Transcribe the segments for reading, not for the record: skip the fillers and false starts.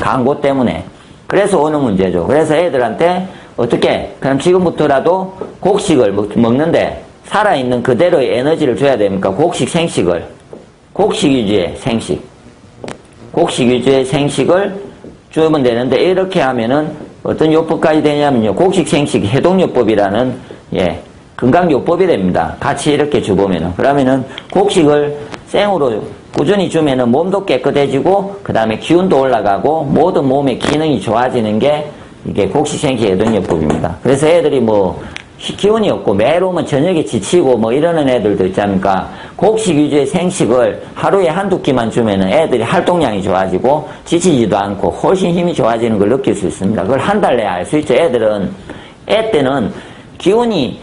광고 때문에. 그래서 오는 문제죠. 그래서 애들한테 어떻게 그럼 지금부터라도 곡식을 먹는데 살아있는 그대로의 에너지를 줘야 됩니까? 곡식 생식을, 곡식 위주의 생식, 곡식 위주의 생식을 주면 되는데, 이렇게 하면은 어떤 요법까지 되냐면요, 곡식 생식 해독요법이라는 건강요법이 됩니다. 같이 이렇게 주보면은. 그러면은 곡식을 생으로 꾸준히 주면은 몸도 깨끗해지고 그 다음에 기운도 올라가고 모든 몸의 기능이 좋아지는 게 이게 곡식 생식 해독요법입니다. 그래서 애들이 뭐 기운이 없고 매일 오면 저녁에 지치고 뭐 이러는 애들도 있지 않습니까? 곡식 위주의 생식을 하루에 한두 끼만 주면은 애들이 활동량이 좋아지고 지치지도 않고 훨씬 힘이 좋아지는 걸 느낄 수 있습니다. 그걸 한 달 내에 알 수 있죠. 애 때는 기운이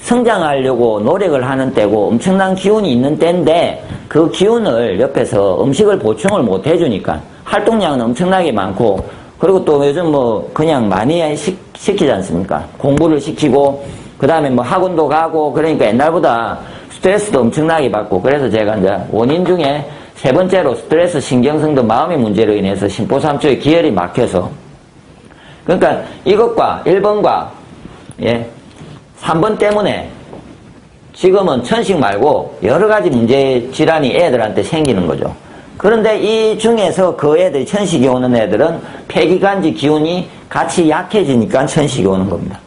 성장하려고 노력을 하는 때고 엄청난 기운이 있는 때인데, 그 기운을 옆에서 음식을 보충을 못 해주니까 활동량은 엄청나게 많고, 그리고 또 요즘 뭐 그냥 많이 시키지 않습니까? 공부를 시키고 그 다음에 뭐 학원도 가고, 그러니까 옛날보다 스트레스도 엄청나게 받고. 그래서 제가 이제 원인 중에 세 번째로 스트레스, 신경성도 마음의 문제로 인해서 심포삼초의 기혈이 막혀서, 그러니까 이것과 1번과 3번 때문에 지금은 천식 말고 여러 가지 문제 질환이 애들한테 생기는 거죠. 그런데 이 중에서 그 애들이 천식이 오는 애들은 폐기관지 기운이 같이 약해지니까 천식이 오는 겁니다.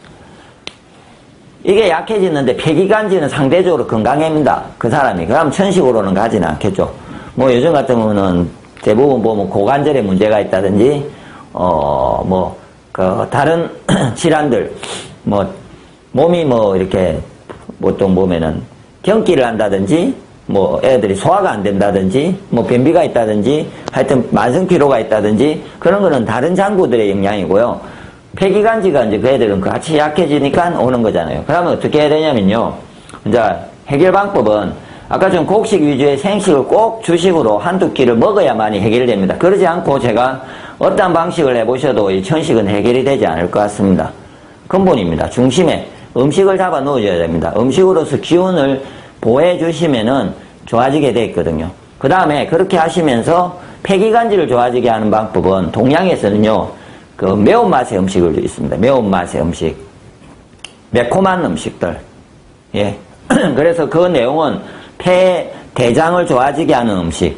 이게 약해지는데 폐기관지는 상대적으로 건강합니다. 그 사람이. 그럼 천식으로는 가지는 않겠죠. 뭐 요즘 같은 경우는 대부분 보면 고관절에 문제가 있다든지 다른 질환들, 몸이 이렇게 보통 보면은 경기를 한다든지, 애들이 소화가 안 된다든지, 변비가 있다든지, 하여튼 만성피로가 있다든지, 그런 거는 다른 장구들의 영향이고요. 폐기관지가 이제 그 애들은 같이 약해지니까 오는 거잖아요. 그러면 어떻게 해야 되냐면요. 이제 해결 방법은 아까 좀 곡식 위주의 생식을 꼭 주식으로 한두 끼를 먹어야만이 해결됩니다. 그러지 않고 제가 어떤 방식을 해보셔도 이 천식은 해결이 되지 않을 것 같습니다. 근본입니다. 중심에 음식을 잡아 넣어줘야 됩니다. 음식으로서 기운을 보호해 주시면은 좋아지게 돼 있거든요. 그 다음에 그렇게 하시면서 폐기관지를 좋아지게 하는 방법은 동양에서는요, 그 매운맛의 음식을 있습니다. 매운맛의 음식. 매콤한 음식들. 그래서 그 내용은 폐대장을 좋아지게 하는 음식.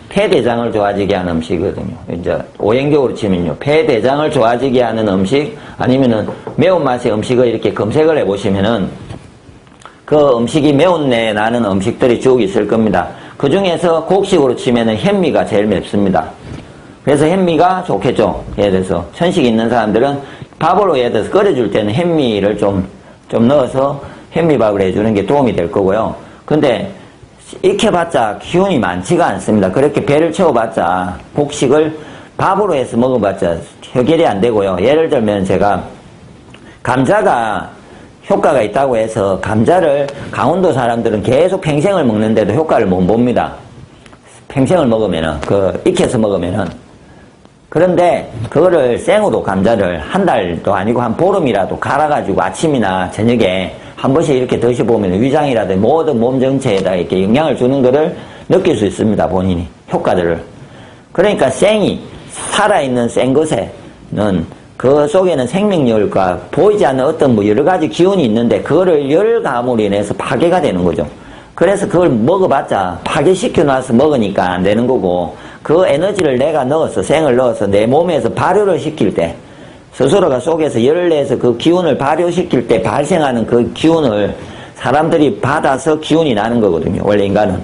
폐대장을 좋아지게 하는 음식이거든요. 이제 오행격으로 치면요, 폐대장을 좋아지게 하는 음식, 아니면은 매운맛의 음식을 이렇게 검색을 해보시면은 그 음식이 매운내 나는 음식들이 쭉 있을 겁니다. 그 중에서 곡식으로 치면은 현미가 제일 맵습니다. 그래서 현미가 좋겠죠. 예를 들어서 천식 있는 사람들은 밥으로 예를 들어서 끓여줄 때는 현미를 좀 넣어서 현미밥을 해주는 게 도움이 될 거고요. 근데 익혀봤자 기운이 많지가 않습니다. 그렇게 배를 채워봤자 곡식을 밥으로 해서 먹어봤자 해결이 안 되고요. 예를 들면 제가 감자가 효과가 있다고 해서 감자를 강원도 사람들은 계속 평생을 먹는데도 효과를 못 봅니다. 평생을 먹으면은, 익혀서 먹으면은. 그런데 그거를 생으로 감자를 한 달도 아니고 한 보름이라도 갈아가지고 아침이나 저녁에 한 번씩 이렇게 드셔보면 위장이라든지 모든 몸 전체에다 이렇게 영향을 주는 거를 느낄 수 있습니다. 본인이. 효과들을. 그러니까 생이, 살아있는 생 것에는 그 속에는 생명력과 보이지 않는 어떤 여러 가지 기운이 있는데 그거를 열감으로 인해서 파괴가 되는 거죠. 그래서 그걸 먹어봤자 파괴시켜 놔서 먹으니까 안 되는 거고, 그 에너지를 내가 생을 넣어서 내 몸에서 발효를 시킬 때, 스스로가 속에서 열을 내서 그 기운을 발효시킬 때 발생하는 그 기운을 사람들이 받아서 기운이 나는 거거든요. 원래 인간은.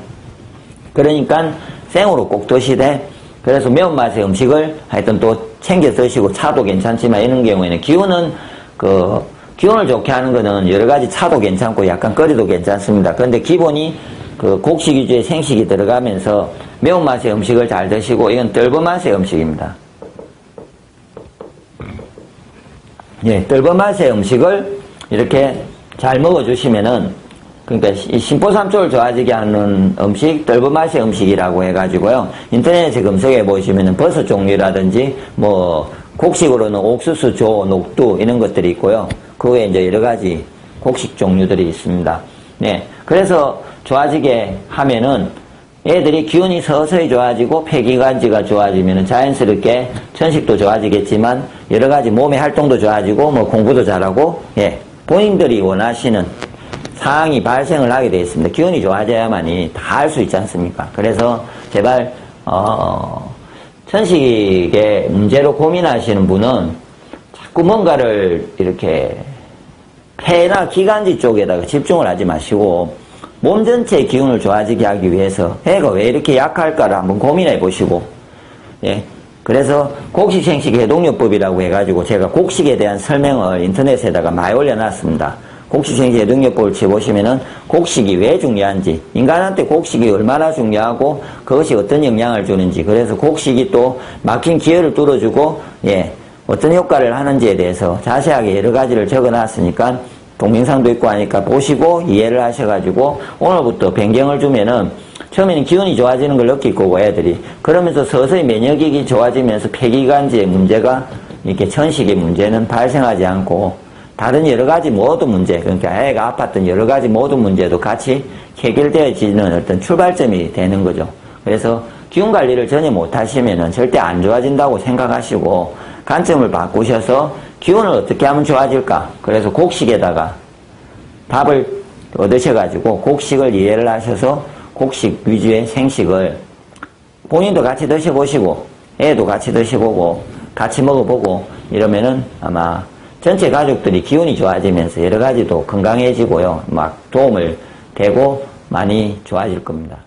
그러니까 생으로 꼭 드시되, 그래서 매운맛의 음식을 하여튼 또 챙겨 드시고, 차도 괜찮지만 이런 경우에는 기운을 좋게 하는 거는 여러 가지 차도 괜찮고 약간 끓여도 괜찮습니다. 그런데 기본이 곡식 위주의 생식이 들어가면서 매운맛의 음식을 잘 드시고, 이건 떫은 맛의 음식입니다. 떫은 맛의 음식을 이렇게 잘 먹어주시면은, 그러니까 이 심포삼초를 좋아지게 하는 음식, 떫은 맛의 음식이라고 해가지고요, 인터넷에 검색해 보시면은 버섯 종류라든지, 곡식으로는 옥수수, 조, 녹두, 이런 것들이 있고요. 그 외에 이제 여러 가지 곡식 종류들이 있습니다. 그래서 좋아지게 하면은, 애들이 기운이 서서히 좋아지고 폐기관지가 좋아지면 자연스럽게 천식도 좋아지겠지만 여러 가지 몸의 활동도 좋아지고 뭐 공부도 잘하고 본인들이 원하시는 상황이 발생을 하게 되어 있습니다. 기운이 좋아져야만이 다 할 수 있지 않습니까? 그래서 제발 천식의 문제로 고민하시는 분은 자꾸 뭔가를 이렇게 폐나 기관지 쪽에다가 집중을 하지 마시고 몸 전체의 기운을 좋아지게 하기 위해서 애가 왜 이렇게 약할까를 한번 고민해 보시고 그래서 곡식생식 해독요법이라고 해가지고 제가 곡식에 대한 설명을 인터넷에다가 많이 올려놨습니다. 곡식생식 해독요법을 쳐보시면은 곡식이 왜 중요한지, 인간한테 곡식이 얼마나 중요하고 그것이 어떤 영향을 주는지, 그래서 곡식이 또 막힌 기혈을 뚫어주고 어떤 효과를 하는지에 대해서 자세하게 여러 가지를 적어놨으니까 동영상도 있고 하니까 보시고 이해를 하셔가지고 오늘부터 변경을 주면은 처음에는 기운이 좋아지는 걸 느낄 거고 애들이 그러면서 서서히 면역력이 좋아지면서 폐기관지의 문제가 이렇게 천식의 문제는 발생하지 않고 다른 여러 가지 모든 문제, 그러니까 애가 아팠던 여러 가지 모든 문제도 같이 해결되어지는 어떤 출발점이 되는 거죠. 그래서 기운 관리를 전혀 못 하시면은 절대 안 좋아진다고 생각하시고 관점을 바꾸셔서 기운을 어떻게 하면 좋아질까? 그래서 곡식에다가 밥을 얻으셔가지고 곡식을 이해를 하셔서 곡식 위주의 생식을 본인도 같이 드셔보시고 애도 같이 드셔보고 같이 먹어보고 이러면은 아마 전체 가족들이 기운이 좋아지면서 여러 가지도 건강해지고요. 막 도움을 되고 많이 좋아질 겁니다.